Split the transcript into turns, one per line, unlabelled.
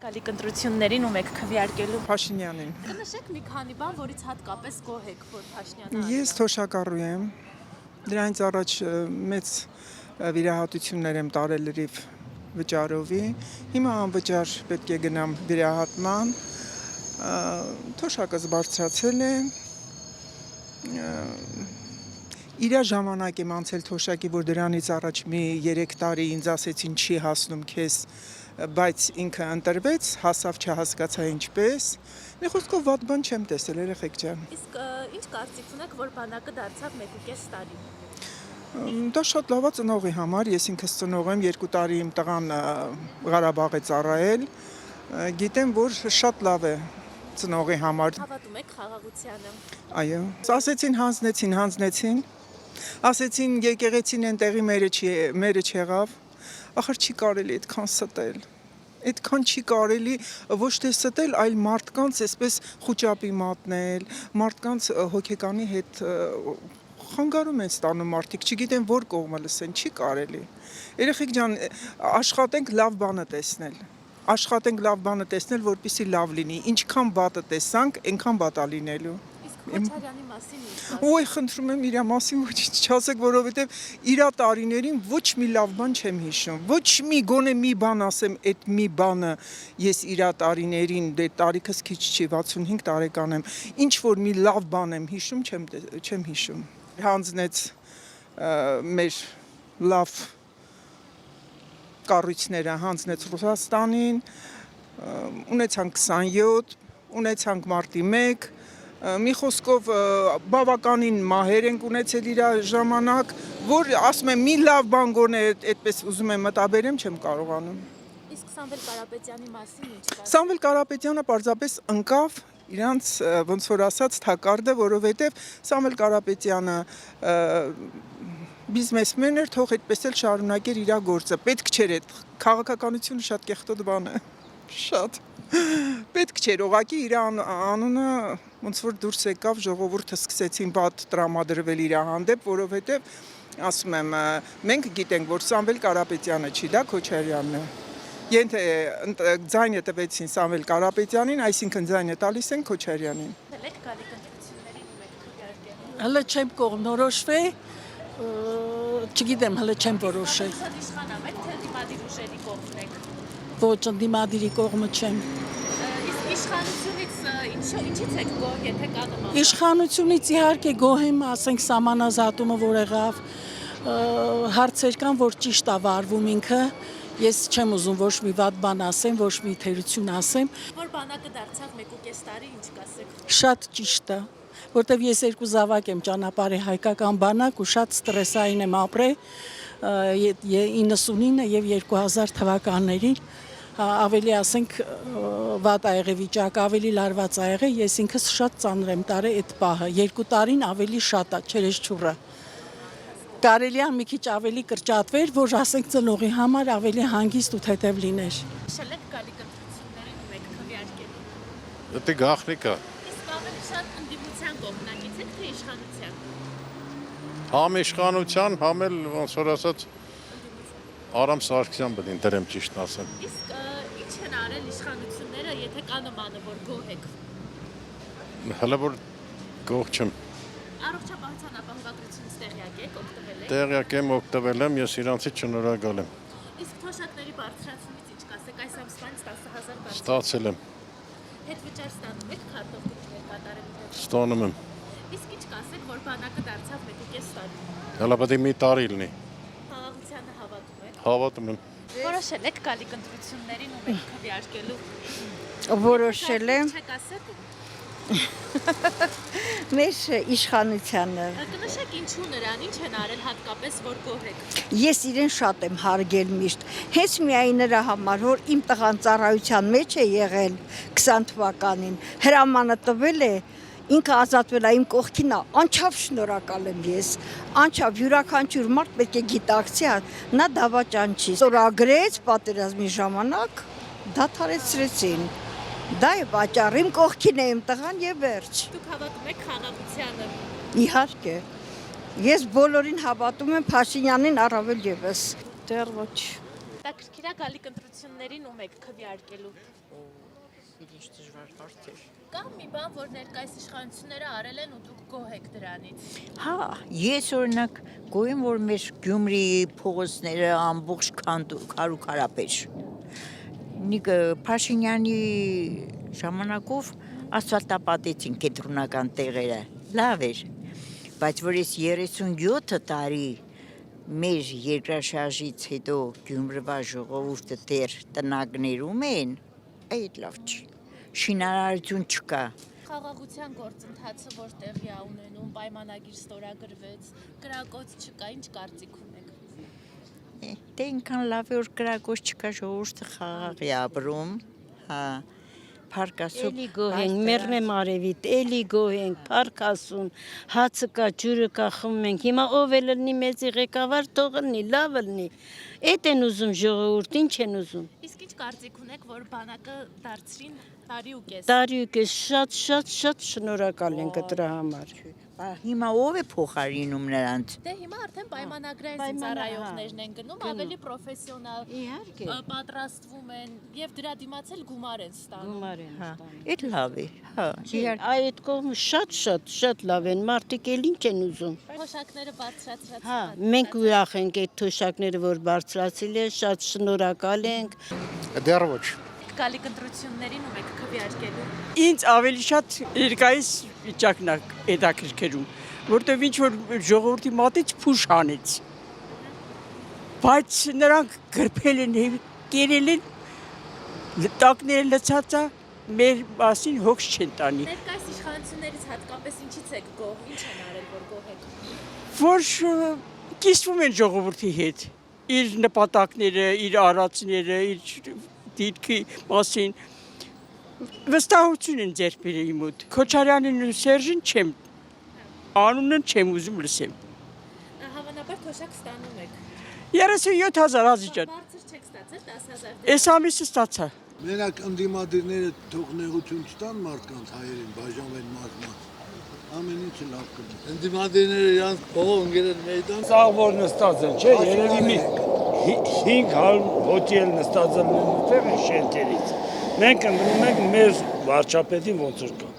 Գալիք ընտրություններին ում եք քվեարկելու։
Փաշինյանին։
Կնշեք մի քանի բան, որից հատկապես գոհ եք, որ Փաշինյանը։
Ես թոշակառու եմ։ Դրանից առաջ մեծ վիրահատություններ եմ տարել լրիվ վճարովի։ Հիմա անվճար պետք է գնամ վիրահատման։ Թոշակս բարձրացել է։ Իրա ժամանակ եմ անցել թոշակի, որ դրանից առաջ մի 3 տարի ինձ ասեցին չի հասնում քեզ, բայց ինքը ընտրվեց, հասավ չհասկացա ինչպես։ Մի խոսքով վատ բան չեմ տեսել, երեխեք ջան։
Իսկ ինչ կարծիք ունեք, որ բանակը դարձավ 1.5 տարի։
Դա շատ լավ է ծնողի համար, ես ինքս ծնող եմ, 2 տարի իմ տղան Ղարաբաղ է ծառայել, գիտեմ, որ շատ լավ է ծնողի համար։
Հավատում եք խաղաղությանը։
Այո, ասեցին հանձնեցին, ասեցին եկեղեցին այնտեղի մերը չեղավ, ախր չի կարելի այդքան ստել, այդքան չի կարելի ոչ թե ստել, այլ մարդկանց այսպես խուճապի մատնել, մարդկանց հոգեկանի հետ խանգարում են ստանում մարդիկ, չգիտեն որ կողմը լսեն, չի կարելի։ Երեխեք ջան, աշխատենք լավ բանը տեսնել, որպեսզի լավ լինի, ինչքան վատը տեսանք, այնքան վատա լինելու։
Իսկ Քոչարյանի մասին ինչ կարծիք։
Ոյ, խնդրում եմ իր մասին ոչինչ չասեք, որովհետև իր տարիներին ոչ մի լավ բան չեմ հիշում։ Ոչ մի գոնե մի բան ասեմ, այդ մի բանը ես իր տարիներին, դե տարիքս քիչ չի, 65 տարեկան եմ, ինչ որ մի լավ բան եմ հիշում, չեմ հիշում։ Հանձնեց մեր լավ կառույցները, հանձնեց Ռուսաստանին, ունեցանք 27, ունեցանք մարտի 1, մի խոսքով բավականին մահեր ենք ունեցել իր ժամանակ, որ ասում եմ մի լավ բան գոնե այդպես ուզում եմ մտաբերեմ, չեմ կարողանում։
Իսկ Սամվել Կարապետյանի մասին ինչ կարծիք։
Սամվել Կարապետյանը պարզապես ընկավ իրանց ոնց որ ասած թակարդը, որովհետև Սամվել Կարապետյանը բիզնեսմեն էր, թող այդպես էլ շարունակեր իր գործը։ Պետք չէր այդ քաղաքականությունը շատ կեղտոտ բան է։ Շատ պետք չէր, ուղղակի իր անունը ոնց որ դուրս եկավ, ժողովուրդը սկսեցին բաց տրամադրվել իր հանդեպ, որովհետև ասում եմ, մենք գիտենք, որ Սամվել Կարապետյանը չի, դա Քոչարյանն է։ Ենթ ձայնը տվեցին Սամվել Կարապետյանին, այսինքն ձայնը տալիս են Քոչարյանին։
Եք գալիք ընտրություններին ում եք քվեարկելու։
Հələ չեմ կողմնորոշվի, չգիտեմ, հələ չեմ որոշել։
Շատ իշխանամ եք, թե դիմադիր ուժերի կողմն եք։
Ոչ ընդդիմադիրի կողմը չեմ։
Իսկ իշխանությունից ինչից եք գոհ, եթե կա նման։
Իշխանությունից իհարկե գոհ եմ, ասենք սահմանազատումը որ եղավ, հարցեր կան, որ ճիշտ է վարվում ինքը։ Ես չեմ ուզում ոչ մի վատ բան ասեմ, ոչ մի թերություն ասեմ։
Որ բանակը դարձավ 1.5 տարի, ինչ կասեք։
Շատ ճիշտ է, որտեվ ես 2 զավակ եմ ճանապարհի հայկական բանակ ու շատ ստրեսային եմ ապրել 99 եւ 2000 թվականներին, ավելի ասենք վատ ա եղել վիճակը, ավելի լարված ա եղել, ես ինքս շատ ծանր եմ տարել այդ պահը, 2 տարին ավելի շատ է, չերեշչուրը։ Կարելի է մի քիչ ավելի կրճատվեր, որ ասենք ծնողի համար ավելի հանգիստ ու թեթև լիներ։
Շելեք գալիք ընտրություններին ում եք քվեարկելու։
Դա գաղտնիք է։
Իսկ ավելի շատ ընդդիմության կողմնակից եք, թե իշխանության։
Համ իշխանության, համ էլ ոնց որ ասած Արամ Սարգսյան բնին դրեմ ճիշտ ասեմ։
Իսկ ինչ են արել իշխանությունները, եթե կա նմանը, որ գոհ եք։
Հələ որ գող չեմ։
Առողջապահության ապահովագրությունից տեղյակ եք, օգտվել եք։
Տեղյակ եմ, օգտվել եմ, ես իրանցից շնորհակալ եմ։
Իսկ թոշակների բարձրացումից ինչ կասեք, այս ամսվանից 10,000 բարձր։
Ստացել եմ,
Հետվճար ստանում եք քարտով գումարներ կատարելու։
ստանում եմ։
Իսկ ինչ կասեք, որ բանակը դարձավ 1.5 տարի։
Հələ պետք է մի տարի լինի։
Խաղաղությանը հավատում եք։
Հավատում եմ։
Որոշել եք գալիք ընտրություններին ում եք քվեարկելու։
Որոշել եմ
Չեք ասեք։
մեր իշխանությանը։
Կնշեք ինչու նրան, ինչ են արել հատկապես, որ գոհ եք։
Ես իրեն շատ եմ հարգել միշտ։ Հենց միայն նրա համար, որ իմ տղան ծառայության մեջ է եղել 20 թվականին, հրամանը տվել է, ինքը ազատվել է իմ կողքին, անչափ շնորհակալ եմ ես։ Անչափ յուրաքանչյուր մարդ պետք է գիտակցի, նա դավաճան չի։ Ստորագրեց պատերազմի ժամանակ, դադարեցրեցին։ Դա է պատճառը, իմ կողքին է իմ տղան եւ վերջ։
Դուք հավատում եք խաղաղությանը։
Իհարկե։ Ես բոլորին հավատում եմ, Փաշինյանին առավել եւս։ Դեռ ոչ։
Տակրկիրա գալիք ընտրություններին ում եք քվեարկելու։
Ինչ դժվար հարց էր։
Կա մի բան, որ ներկայիս իշխանությունները արել են ու դուք գոհ եք դրանից։
Հա, ես օրինակ գոհ եմ, որ մեր Գյումրիի փողոցները ամբողջ քարուքարապետ։ Նիկը Փաշինյանի ժամանակով ասֆալտապատեցին կենտրոնական տեղերը։ Լավ էր, բայց որ ես 37 տարի մեր երկրաշարժից հետո Գյումրվա ժողովուրդը դեռ տնագներում են, այդ լավ չի։ Շինարարություն չկա։
Խաղաղության գործընթացը որ տեղի ա ունենում, պայմանագիր ստորագրվեց, կրակոց չկա, ինչ կարծիք ունեք։
Դե ինքան լավ է որ կրակոց չկա, ժողովուրդը խաղաղ է ապրում, հա, փառք Աստծո։
Էլի գոհ ենք, մեռնեմ արևիտ, էլի գոհ ենք, փառք Աստծուն, հացը կա, ջուրը կա, խմում ենք։ Հիմա ով է լինի մեծի ղեկավար, թող լինի, լավ լինի։ Էդ են ուզում ժողովուրդ, ինչ են ուզում։
Իսկ ինչ կարծիք ունեք, որ բանակը դարձրին տարի ու կես։
Տարի ու կես շատ շնորհակալ ենք դրա համար։
Հիմա ով է փոխարինում նրանց։
Դե հիմա արդեն պայմանագրային ծառայողներն են գնում, ավելի պրոֆեսիոնալ
Իհարկե։
պատրաստվում են եւ դրա դիմաց էլ գումար են ստանում։
Գումար են
Հա,
ստանում։
այդ լավ է, հա, իհարկե։
Այդ կողմը շատ լավ են, մարդիկ էլ ինչ են ուզում։
Թոշակները բարձրացրած։
Հա, մենք ուրախ ենք այդ թոշակները, որ բարձրացել են, շատ շնորհակալ ենք։
Դեռ ոչ։
Գալիք ընտրություններին ու եք քվեարկելու։
Ինձ ավելի շատ ներկայիս վիճակն է հետաքրքրում, որտեղ ինչ որ ժողովրդի մատից փուշ հանեց։ Բայց նրանք գրփել են, կերել են, տակները լցած է, մեր մասին հոգս չեն տանի։
Ներկայիս իշխանություններից հատկապես ինչից եք գոհ, ինչ են արել, որ գոհ եք։
Որ կիսվում են ժողովրդի հետ, իր նպատակները, իր արածները, իր դիրքի մասին վստահություն են ձեռք բերել իմ մոտ։ Քոչարյանին ու Սերժին չեմ, անունն չեմ ուզում լսեմ։
Հավանաբար թոշակ ստանում եք։
37,000 ազիջան,
Բարձր չեք ստացել 10,000
այս ամիսը ստացա։
Մենակ ընդդիմադիրները թողնեղություն չտան մարդկանց հայերին, բաժանվեն մարզման։ Ամեն ինչը լավ կլինի։ Ընդդիմադիրները իրանց փողով ընկել են մեյդան։
Սաղ որ նստած են, չէ, երևի մի 500 հոտի էլ նստած են տեղ են շենքերից։ Մենք ընդունում ենք մեր վարչապետին ոնց որ կա։